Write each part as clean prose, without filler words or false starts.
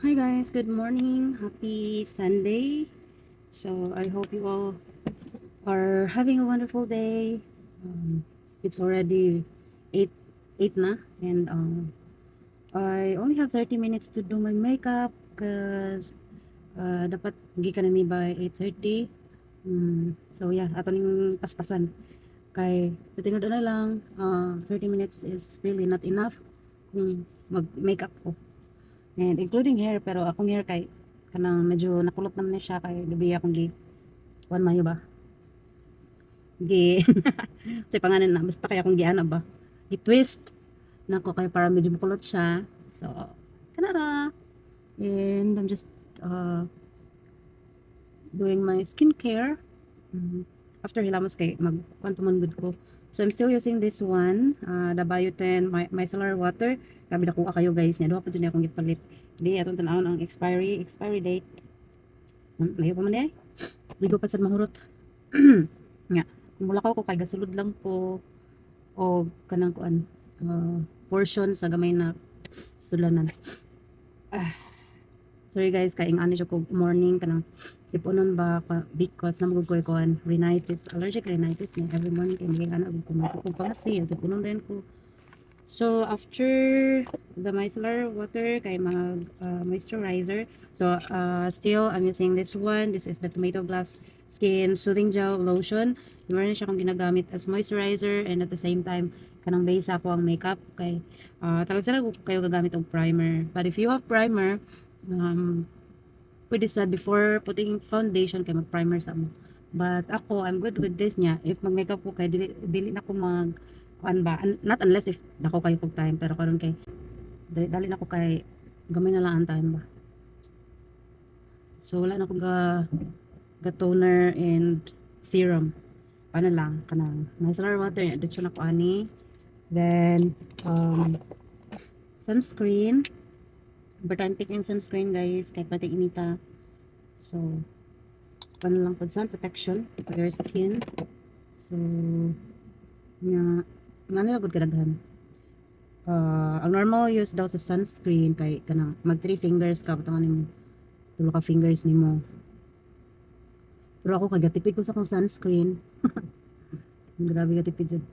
Hi guys, good morning. Happy Sunday. So I hope you all are having a wonderful day. It's already 8 8 na and I only have 30 minutes to do my makeup because dapat gikan na mi by 8:30. So yeah, ato ning paspasan kay titingod na lang 30 minutes is really not enough kung mag-makeup ko. And including hair, pero akong hair kay kanang medyo nakulot naman na siya kay gabi akong kuan mayo ba? Gi sa pangalan na basta kay akong giana ba? Gi-twist nako kay para medyo makulot siya. So, kanara. And I'm just uh, doing my skincare. Mhm. After hilamos kay magkuan pa man gud ko. So I'm still using this one, the Biotin micellar water. Grabe na kuha kayo guys, nya duha pa jud ni akong gipalit. Di atong tan-awon ang expiry date. Layo pa man di ay. Ligo pa sad mahurot. Nga, kung mulakaw ko kay gasulod lang ko o kanang kuan portion sa gamay na sudlanan. Sorry guys, kaing ani siya ko morning kanang siponon ba because namugod ko kuan rhinitis, allergic rhinitis ni every morning kay maging ana gud ko masuk kung pangasi siponon rin ko. So after the micellar water kay mag moisturizer. So still I'm using this one. This is the Tomato Glass Skin Soothing Gel Lotion. So meron siya akong ginagamit as moisturizer and at the same time kanang base ako ang makeup kay talag sila kayo gagamit og primer. But if you have primer, pwede sa before putting foundation kay mag-primer sa mo. But ako, I'm good with this niya. If mag-makeup ko kay dili na ko mag kuan ba, not unless if dako kayo kog time, pero karon kay dali na ko kay gamay na lang ang time ba. So wala na ko ga toner and serum. Ano lang kanang micellar water ya dito na ko ani. Then sunscreen. Importante yung sunscreen guys kay pati inita. So ano lang po sun protection for your skin. So nga nila gud kadaghan. Ang normal use daw sa sunscreen kay kanang mag 3 fingers ka butangan nimo tulo ka fingers nimo. Pero ako kagatipid ko sa akong sunscreen. Grabe gatipid jud.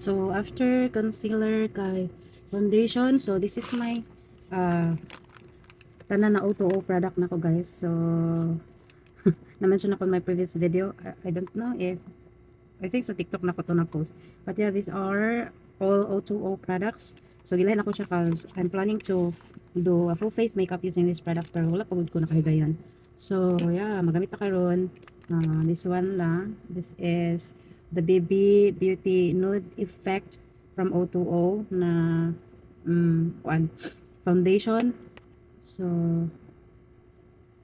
So after concealer kay foundation, so this is my tanan na O2O product na ko guys. So na-mention ako in my previous video. I don't know if I think sa TikTok na ko to na post. But yeah, these are all O2O products. So gilahin ako siya cause I'm planning to do a full face makeup using these products pero wala pagod ko nakahigayon. So yeah, magamit na karon. This one lang. This is the Baby Beauty Nude Effect from O2O na kuan foundation. So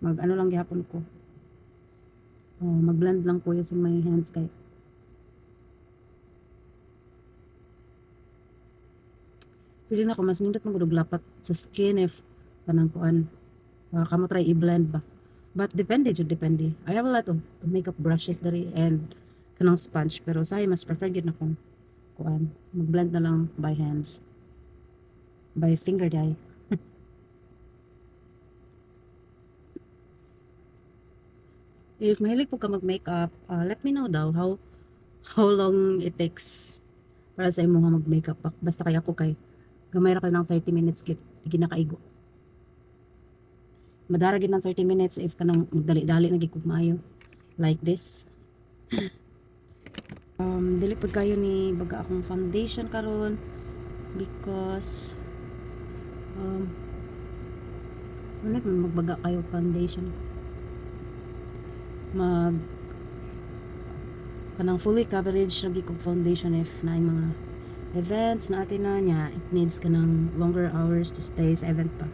mag ano lang gihapon ko. Mag-blend lang ko using my hands kay feeling ako mas nindot mo lapat sa skin if kanang kuan kamo try i-blend ba. But depende jud depende. I have a lot of makeup brushes dari and kanang sponge pero say mas prefer gid na kung kuan mag-blend na lang by hands. By finger dye. If mahilig po ka mag-makeup, let me know daw how long it takes para sa imo nga mag-makeup. Basta kay ako kay gamay ra kay ng 30 minutes gid ginakaigo. Madara gid ng 30 minutes if kanang magdali-dali na gid kog maayo. Like this. Dili pud kayo ni baga akong foundation karon because ano man magbaga kayo foundation. Mag kanang fully coverage lagi kog foundation if na mga events na atin na niya it needs kanang longer hours to stay sa event pa.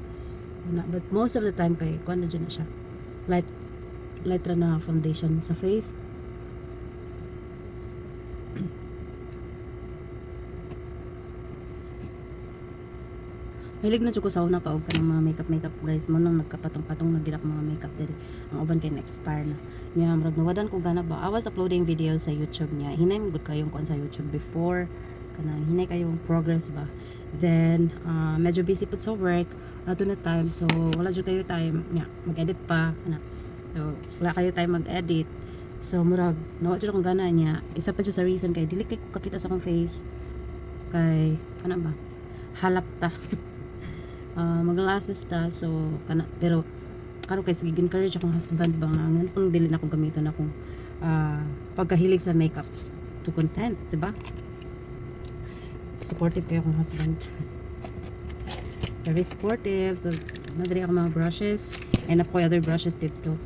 But most of the time kay kuan na dyan na siya light ra na foundation sa face. Mahilig na jud ko sa una pa og kanang mga makeup guys mo nang nagkapatong-patong na gid mga makeup diri ang uban kay na-expire na nya murag nawadan ko gana ba I was uploading videos sa YouTube niya hinay mo gud kayong kuan sa YouTube before kanang hinay kayong progress ba Then, medyo busy po sa work. Ato na time. So, wala dyan kayo time. Mag-edit pa. So, wala kayo time mag-edit. So, murag, nawa dyan akong gana niya. Isa pa dyan sa reason kay, dili kay kakita sa akong face. Kay, ano ba? Halap ta. Mag-glasses ta. So, pero, karon kay sige encourage akong husband ba nga nga pang dili na ako gamiton akong pagkahilig sa makeup to content, diba? Supportive kayo akong husband. Very supportive. So, nadali ako mga brushes. And ako other brushes dito.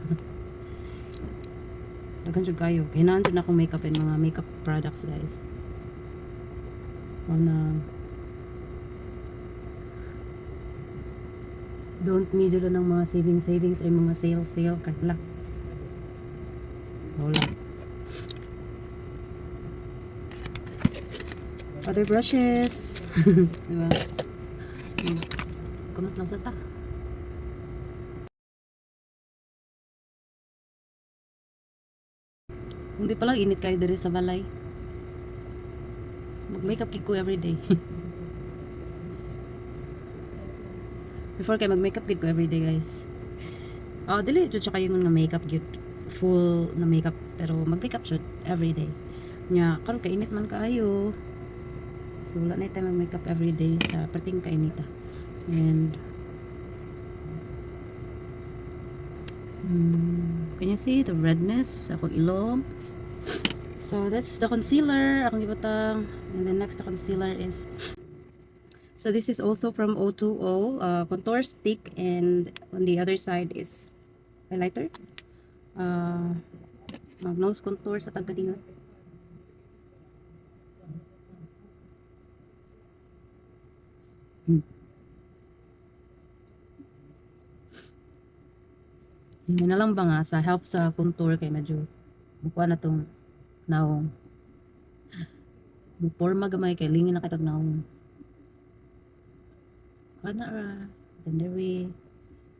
Daghan jud kayo. Kailangan jud na akong makeup and mga makeup products, guys. Don't medyo lang ng mga savings ay mga sale kahit wala. Other brushes. Diba? Kumot lang sa ta. Hindi pala init kayo diri sa balay. Mag-makeup kit ko everyday. Before kay mag-makeup kit ko everyday, guys. Dili jud siya kayo nga makeup kit. Full na makeup pero mag-makeup jud everyday. Nya karon kay init man kaayo. So wala na tayo mag-makeup everyday sa perting kainita. And can you see the redness sa akong ilong? So that's the concealer akong gibutang. And then next the concealer is, so this is also from O2O, contour stick, and on the other side is highlighter. Mag nose contour sa tagkadingan. Yun na lang ba nga sa help sa contour kay medyo bukuan na tong naong. Forma gamay kay lingin na katag naong. Kana ra, dendere,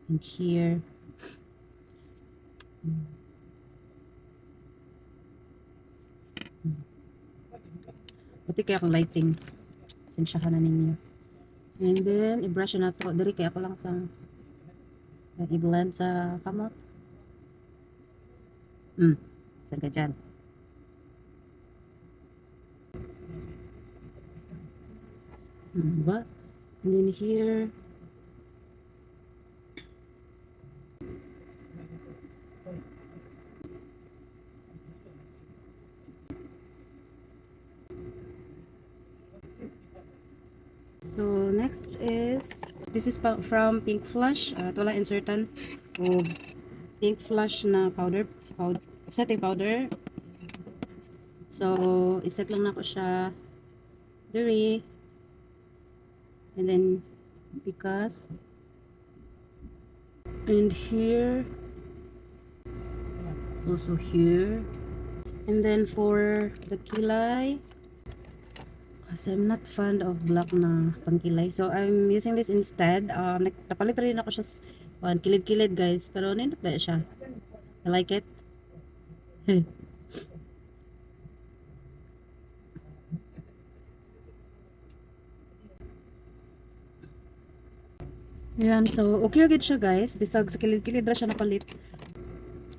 and here. Buti kaya akong lighting. Pasensya ka na ninyo. And then, i-brush na to. Dari kaya ako lang sa i-blend sa kamot. Saan ka dyan? Diba? And then here. So, next is, this is from Pink Flush. Ito lang insertan o Pink Flush na powder, setting powder. So, iset lang na ko siya diri. And then, because, and here, also here. And then for the kilay, kasi I'm not fond of black na pangkilay. So, I'm using this instead. Napalit rin ako siya kilid-kilid, guys. Pero, nindot ba siya? I like it. Yan. So, okay agad siya, guys. Bisag sa kilid-kilid ra siya napalit.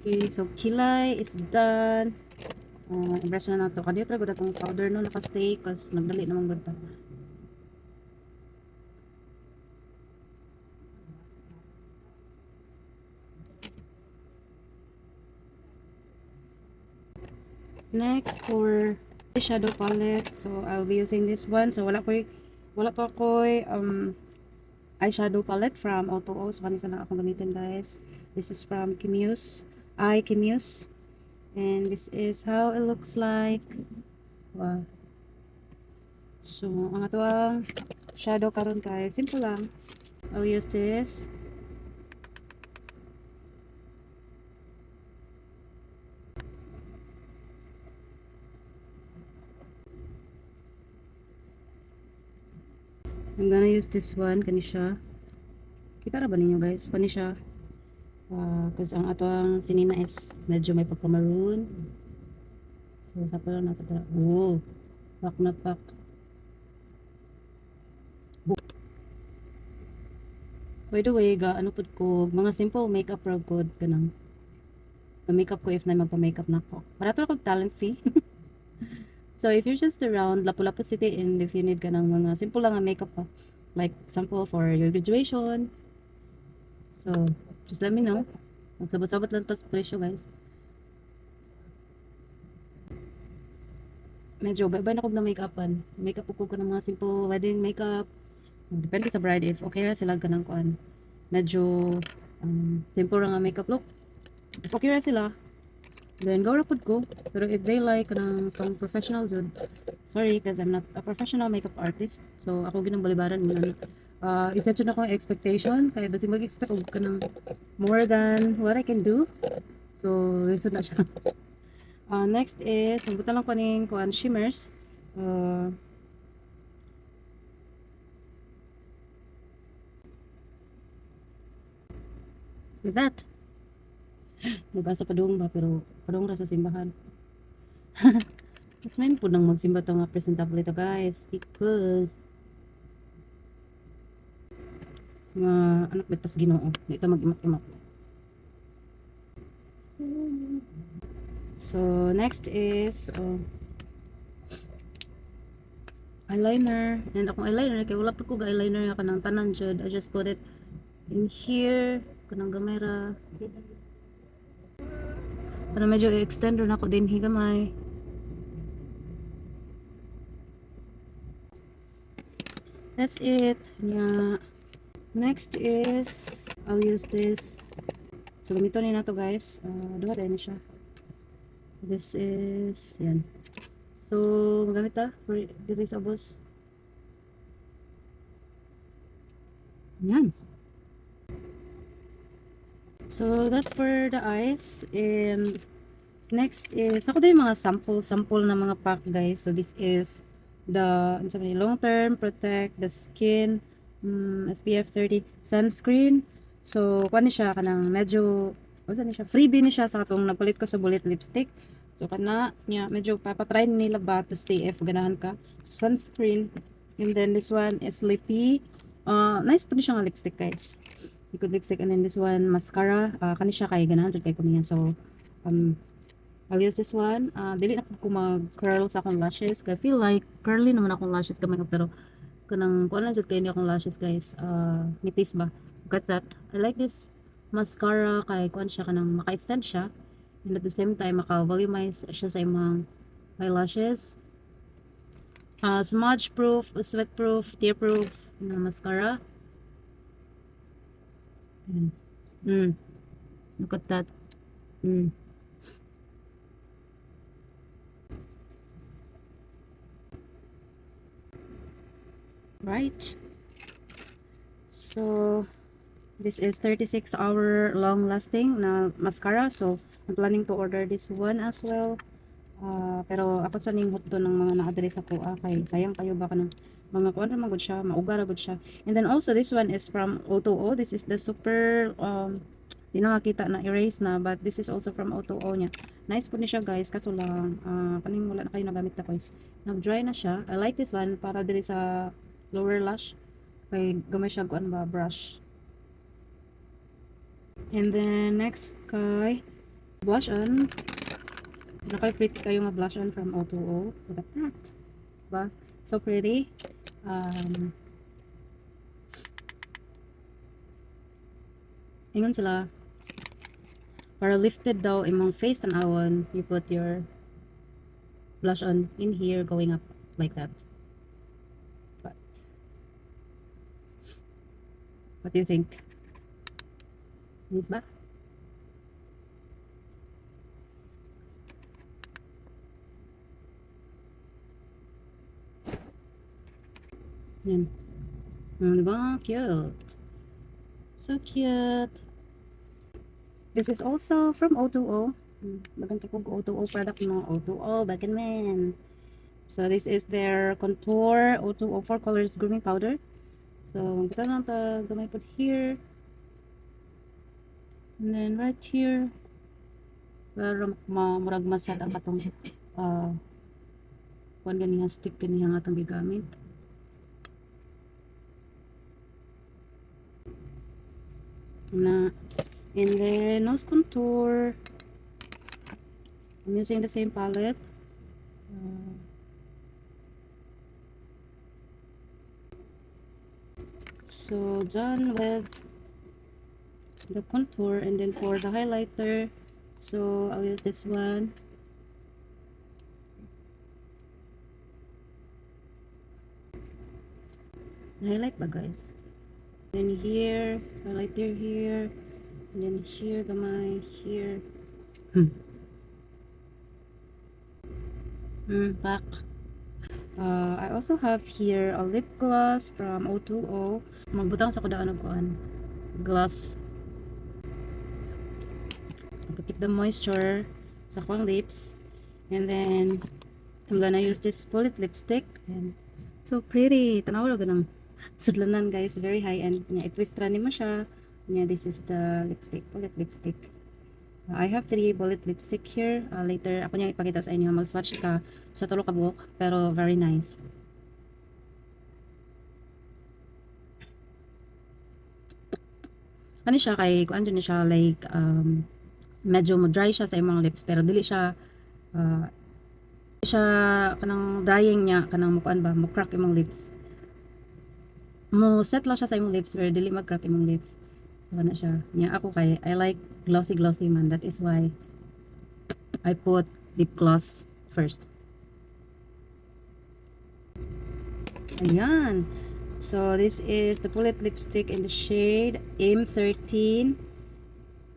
Okay. So, kilay is done. I-brush na nato. Kadiyot ra gud atong powder no naka-stay kasi nagdali naman gud ta. Next for shadow palette. So I'll be using this one. So wala pa ko eyeshadow palette from O2O. So kanisa lang akong gamitin, guys. This is from Kimuse. Kimuse. And this is how it looks like. Wow. So, ang atuang shadow karon kay simple lang. I'll use this. I'm gonna use this one, kani siya. Kita ra ba ninyo, guys? Kani siya. Kasi ang atuang sinina is medyo may pagka-maroon. So, sa pala natin. Pak na pak. By the way, ga ano pud ko, mga simple makeup ra gud kanang makeup ko if na magpa-makeup na ko. Para to kog talent fee. So if you're just around Lapu-Lapu City and if you need ka ng mga simple lang nga makeup pa, like sample for your graduation, so just let me know. Magsabot-sabot lang tas presyo guys. Medyo bye-bye na kog na make-upan. Makeup ko ng mga simple wedding makeup. Depende sa bride if okay ra sila ganang kuan. Medyo simple ra nga makeup look. If okay ra sila, then go rapod ko. Pero if they like kanang pang professional jud, sorry because I'm not a professional makeup artist. So ako ginang balibaran mo na. Isa jud ako expectation kay basig mag-expect og kanang more than what I can do. So lisod na siya. Next is magbutan lang ko ning kuan shimmers. With that, mag-asa padung ba pero padung ra sa simbahan. Mas main po nang magsimba to nga presentable ito guys because nga anak betas Ginoo dito mag-imat-imat. So next is eyeliner, and akong eyeliner kay wala pa ko ga eyeliner nga kanang tanan jud. I just put it in here kanang gamay ra. Para medyo i-extend na ako din higamay. That's it. Yeah. Next is I'll use this. So gamiton ni nato guys. Duha din siya. This is yan. So magamit ta for diri sa boss. Yan. So that's for the eyes, and next is ako din mga sample na mga pack guys. So this is the long term protect the skin, SPF 30 sunscreen. So kuan ni siya kanang medyo ni siya freebie ni siya sa katong nagpalit ko sa bullet lipstick. So kana nya medyo papatry nila ba to stay if ganahan ka. So sunscreen, and then this one is lippy. Nice po ni siya nga lipstick guys. Liquid lipstick, and then this one mascara. Kani siya kay ganahan jud kay ko niya. So I'll use this one. Dili na ko mag-curl sa akong lashes. Kaya feel like curly naman akong lashes gamay ko. Pero kanang kuan lang jud kay ni akong lashes guys. Nipis ba? Look at that. I like this mascara kay kuan siya kanang maka-extend siya. And at the same time maka-volumize siya sa imong eyelashes. Smudge proof, sweat proof, tear proof na mascara. Look at that. Right. So this is 36-hour long lasting na mascara. So I'm planning to order this one as well. Pero ako sa ning hupto ng mga na-address ako kay sayang kayo ba kanang mga kuan ra magud siya, mauga ra gud siya. And then also this one is from O2O. This is the super di na makita na erase na, but this is also from O2O niya. Nice po ni siya guys, kaso lang kaning wala na kayo nagamit na guys. Nag-dry na siya. I like this one para diri sa lower lash. Kay gamay siya kuan ba brush. And then next kay blush on. So, pretty kayo nga blush on from O2O. Look at that. Diba? So pretty. Ingon sila. Para lifted daw imong face tanawon, you put your blush on in here going up like that. But what do you think? Nice ba? Yan. Diba? Cute. So cute. This is also from O2O. Maganda kong O2O product mo. O2O, back and man. So this is their contour O2O 4 colors grooming powder. So kita lang ta gamay put here. And then right here. Pero murag masad ang katong kuan ganiha stick ganiha nga atong gigamit. Na. And then nose contour. I'm using the same palette. So done with the contour, and then for the highlighter, so I'll use this one. Highlight ba guys? Then here, highlighter here, and then here, gamay, here. Back. I also have here a lip gloss from O2O. Magbutang sa kudaan og kuan. Gloss. To keep the moisture sa akong lips. And then, I'm gonna use this bullet lipstick. And so pretty. Tanaw ra ganang sudlanan guys. Very high end. Nya, i-twist ra nimo siya. Nya, this is the lipstick. Bullet lipstick. I have 3 bullet lipstick here. Later, ako niyang ipakita sa inyo. Mag-swatch ka sa tulo ka buhok. Pero very nice. Ano siya kay, kung ano siya, like, medyo mo-dry siya sa imong lips. Pero dili siya, kanang drying niya, kanang mukuan ba, mo-crack imong lips. Mo-set lang siya sa imong lips, pero dili mag-crack imong lips. So, ano siya. Niya ako kay, I like glossy man. That is why I put lip gloss first. Ayan. So, this is the bullet lipstick in the shade M13.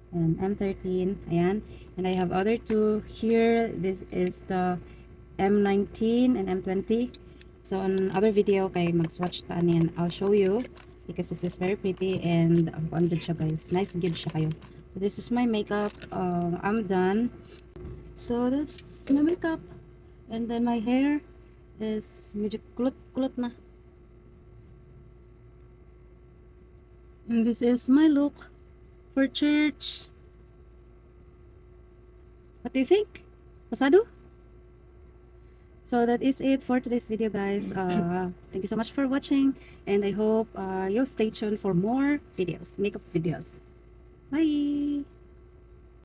And M13. Ayan. And I have other two here. This is the M19 and M20. So, on other video, kay mag-swatch ta niyan, I'll show you. Because this is very pretty and ang good siya guys. Nice good siya kayo. So, this is my makeup. I'm done. So, that's my makeup. And then my hair is medyo kulot na. And this is my look for church. What do you think? Pasado? So that is it for today's video guys. Thank you so much for watching, and I hope you'll stay tuned for more videos, makeup videos. Bye!